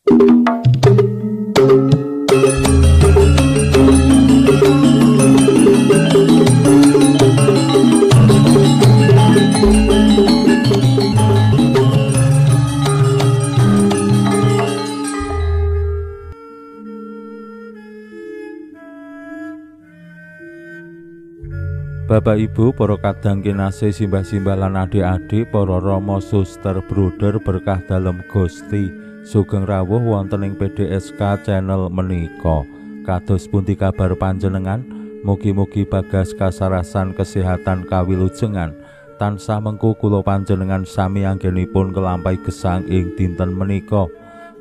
Bapak Ibu, para kadang kinasih simbah-simbah lan adik-adik, para rama suster bruder berkah dalem Gusti, sugeng rawuh wonten ing PDSK channel menika. Kados pundi kabar panjenengan? Mugi-mugi bagas kasarasan kesehatan kawilujengan tansah mengku kula panjenengan sami anggenipun kelampahi gesang ing dinten menika.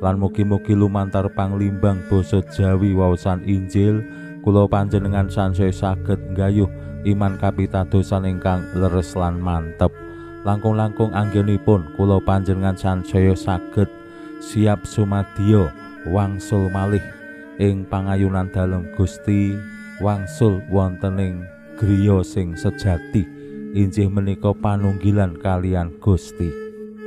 Lan mugi-mugi lumantar panglimbang basa Jawi waosan Injil kula panjenengan sansaya saged nggayuh iman kapitadosan ingkang leres lan mantep. Langkung-langkung anggenipun kula panjenengan sansaya saged siap sumadya wangsul malih ing pangayunan dalem Gusti, wangsul wonten ing griya sing sejati injih menika panunggilan kalian Gusti.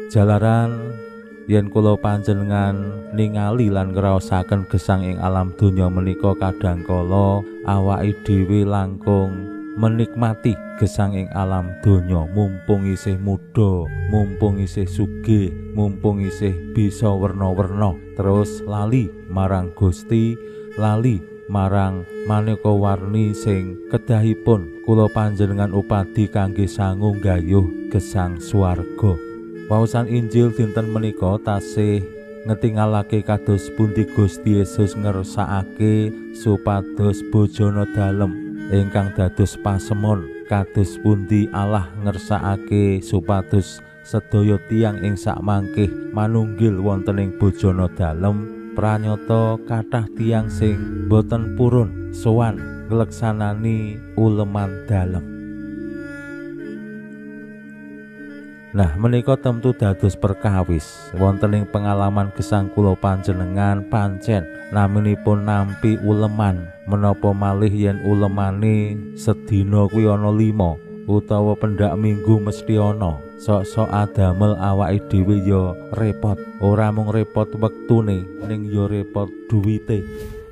Jalaran yen kula panjenengan ningali lan ngraosaken gesang ing alam donya menika kadangkala awake dhewe langkung menikmati gesang ing alam donya, mumpung isih muda, mumpung isih sugih, mumpung isih bisa werna-werna, terus lali marang Gusti, lali marang maneka warni sing kedahipun kula panjenengan upadi kangge sangu nggayuh gesang swarga. Waosan Injil dinten menika tasih ngetingalake kados pundi Gusti Yesus ngersakake supados bojana dalem ingkang dados pasemon, kados pundi Allah ngersakake supados sedaya tiyang ing sakmangkih manunggil wonten ing bojana dalem. Pranyata kathah tiyang sing boten purun sowan ngleksanani uleman dalem. Nah, menika tentu dados perkawis wonten ing pengalaman gesang kula panjenengan pancen naminipun nampi uleman, menapa malih yen ulemane sedina kuwi ana 5 utawa pendak minggu mesti ana. Sok-sok adamel awake dhewe ya repot, ora mung repot wektune ning ya repot duwite,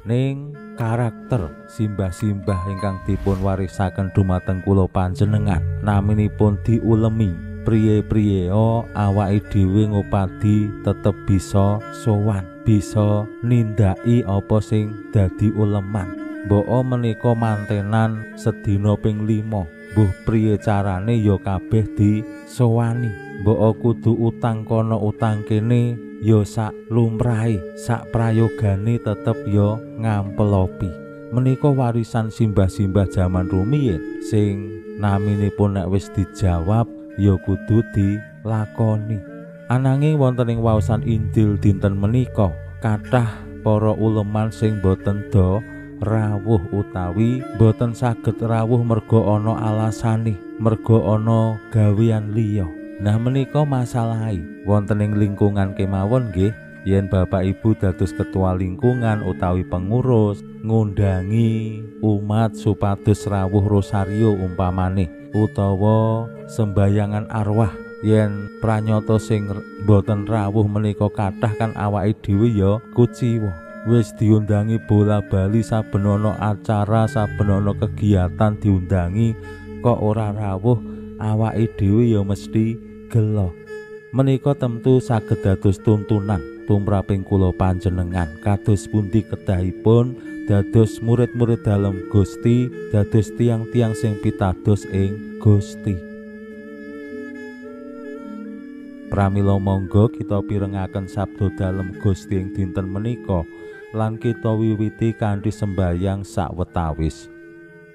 ning karakter simbah-simbah ingkang dipun warisaken dumateng kula panjenengan naminipun diulemi. Priye-priye awake dhewe ngupadi tetep bisa sowan, bisa nindaki apa sing dadi uleman. Mbok menika mantenan sedina ping 5. Mbuh priye carane ya kabeh disowani. Mbok kudu utang kono utang kene ya sak lumrahe, sak prayogane tetep ya ngampelopi. Menika warisan simbah-simbah jaman rumiyin sing naminipun nek wis dijawab ya kudu dilakoni. Ananging wonten ing waosan Injil dinten menika kathah para uleman sing boten do rawuh utawi boten saged rawuh merga ana alasane, merga ana gawean liya. Nah menika masalahe wonten ing lingkungan kemawon nggih, yen Bapak Ibu dados ketua lingkungan utawi pengurus ngundangi umat supados rawuh rosario umpamane utawa sembayangan arwah, yen pranyata sing boten rawuh menika kathah kan awake dhewe ya kuciwa. Wis diundangi bola-bali saben ana acara, saben ana kegiatan diundangi kok ora rawuh, awake dhewe ya mesti gelo. Menika tentu saged dados tuntunan tumraping kula panjenengan kados pundi kedahipun dados murid-murid dalem Gusti, dados tiang-tiang sing pitados ing Gusti. Pramila monggo kita pirengaken sabda dalem Gusti ing dinten menika lan kita wiwiti kanthi sembayang sawetawis.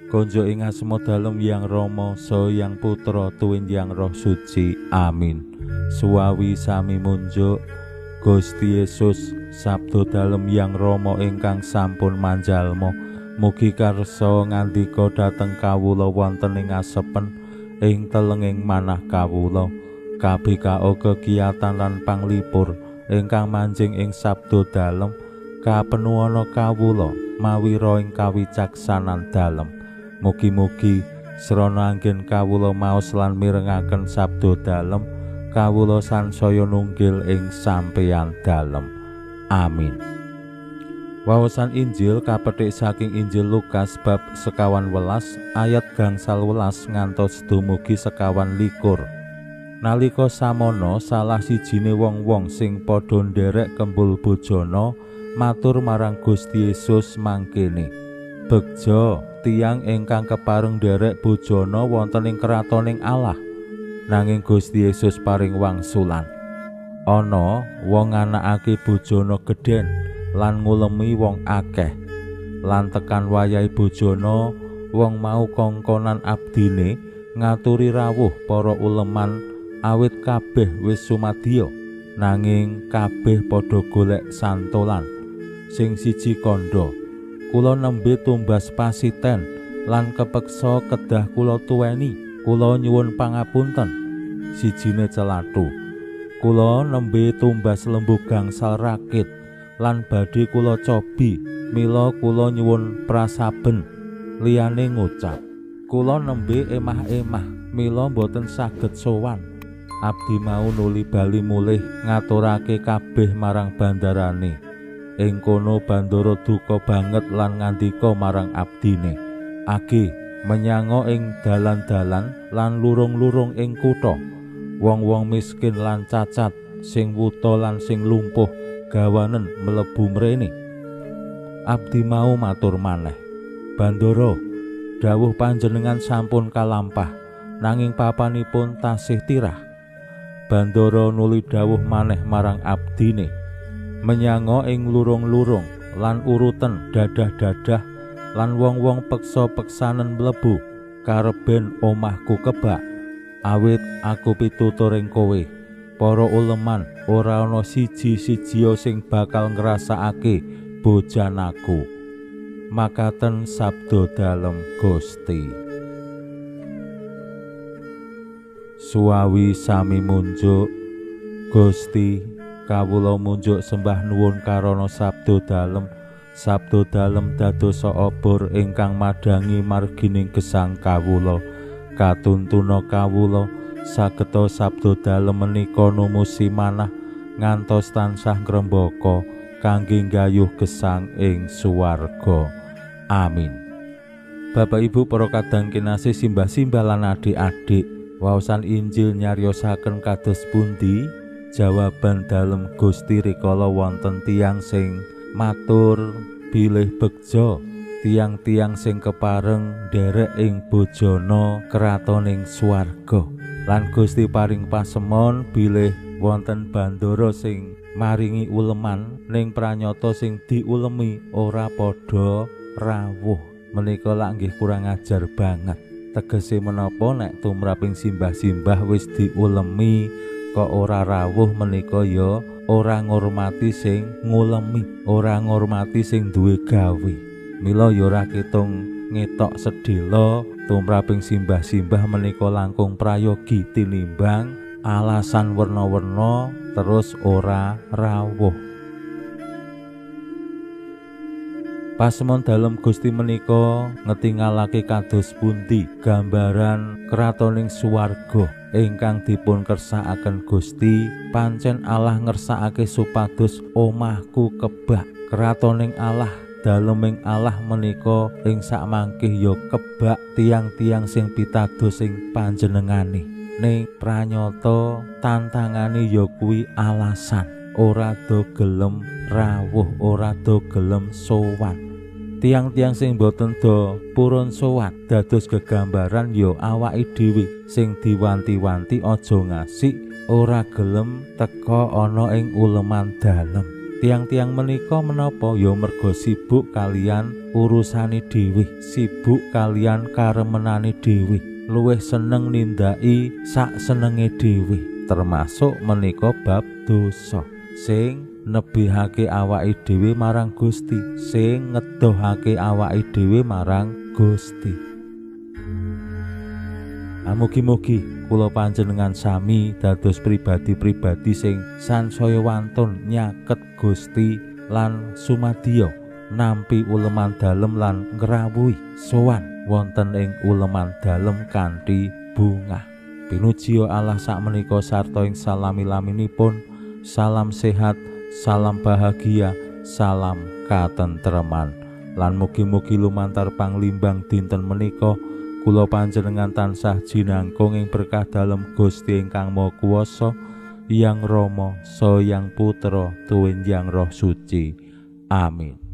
Konjo ing asma dalem Hyang Rama saha Hyang Putra tuwin Hyang Roh Suci. Amin. Suwawi sami munjuk Gusti Yesus sabda dalem Hyang Rama ingkang sampun manjalma mugi karsa ngandika dhateng kawula wonten ing asepen ing telenging manah kawula. KBKO kegiatan lan panglipur ingkang manjing ing sabda dalem kapenuwana kawula mawi ro ing kawicaksanan dalem. Mugi-mugi srana anggen kawula maos lan mirengaken sabda dalem kawula sansaya nunggil ing sampeyan dalem. Amin. Waosan Injil kapetik saking Injil Lukas bab 51 ayat gangsal 11 ngantos dumugi 51. Nalika samono salah sijine wong-wong sing padha nderek kembul bojana matur marang Gusti Yesus mangkene, "Begja tiyang ingkang kepareng nderek bojana wonten ing kratoning Allah." Nanging Gusti Yesus paring wangsulan, "Ana wong nganakake bojana gedhen lan ngulemi wong akeh, lan tekan wayahe bojana wong mau kongkonan abdine ngaturi rawuh para uleman awit kabeh wis sumadya, nanging kabeh padha golek santolan. Sing siji kandha, 'Kula nembe tumbas pasiten lan kepeksa kedah kula tuweni, kula nyuwun pangapunten.' Sijine celathu, 'Kula nembe tumbas lembu gangsal rakit lan badhe kula cobi, mila kula nyuwun prasaben.' Liyane ngucap, 'Kula nembe emah-emah, mila boten saged sowan.' Abdi mau nuli bali mulih ngaturake kabeh marang bandarane. Ing kono bandara duka banget lan ngandika marang abdine, 'Age, menyango ing dalan-dalan lan lurung-lurung ing kutha. Wong-wong miskin lan cacat, sing wuta lan sing lumpuh gawanen mlebu mrene.' Abdi mau matur maneh, 'Bandara, dawuh panjenengan sampun kalampah, nanging papanipun tasih tirah.' Bandara nuli dawuh maneh marang abdine, 'Menyango ing lurung-lurung lan uruten dadah-dadah lan wong-wong peksa-peksanen mlebu kareben omahku kebak. Awit aku pitutur ing kowe, para uleman ora ana siji-sijia sing bakal ngrasakake bojanaku.' Makaten sabda dalem Gusti. Suwawi sami munjuk, Gusti kawula munjuk sembah nuwun karana sabda dalem dadosa obor ingkang madangi margining gesang kawula. Katuntuna kawula sageta sabda dalem menika numusi manah ngantos tansah ngrembaka kangge nggayuh gesang ing suwarga. Amin. Bapak Ibu para kadang kinasih simbah-simbah lan adik-adik, waosan Injil nyariosaken kados pundi? Jawaban dalem Gusti rikala wonten tiyang sing matur bilih begja, tiang-tiang sing kepareng nderek ing bojana kratoning swarga. Lan Gusti paring pasemon bilih wonten bandara sing maringi uleman, ning pranyata sing diulemi ora padha rawuh. Menika lak nggih kurang ajar banget. Tegese menapa nek tumraping simbah-simbah wis diulemi kok ora rawuh, menika ya ora ngurmati sing ngulemi, ora ngurmati sing duwe gawe. Mila ya ora ketung ngetok sedhela tumraping simbah-simbah menika langkung prayogi tinimbang alasan werna-werna terus ora rawuh. Pasemon dalem Gusti menika ngetingalake kados pundi gambaran kratoning swarga ingkang dipun kersakaken Gusti. Pancen Allah ngersakake supados omahku kebak. Kratoning Allah, daleming Allah menika ing sakmangkih ya kebak tiang-tiang sing pitados ing panjenengane. Ning pranyata tantangane ya kuwi alasan ora do gelem rawuh, ora do gelem sowan. Tiang-tiang sing boten do purun sowan dados gegambaran ya awake dhewe sing diwanti-wanti aja ngasik, ora gelem teka ana ing uleman dalem. Tiang-tiang menika menapa ya merga sibuk kalian urusane dhewe, sibuk kalian karemenane dhewe, luwih seneng nindaki sak senenge dhewe, termasuk menika bab dosa sing nebihake awake dhewe marang Gusti, sing ngedohake awake dhewe marang Gusti. Mugi-mugi kula panjenengan sami dados pribadi-pribadi sing sansaya wantun nyaket Gusti lan sumadya nampi uleman dalem lan ngrawuhi sowan wonten ing uleman dalem kanthi bungah. Pinuji Allah sakmenika sarta ing salami-laminipun. Salam sehat, salam bahagia, salam katentreman. Lan mugi-mugi lumantar panglimbang dinten menika kula panjenengan tansah jinangkung ing berkah dalem Gusti ingkang Maha Kuwasa, Hyang Rama saha Hyang Putra tuwin Hyang Roh Suci. Amin.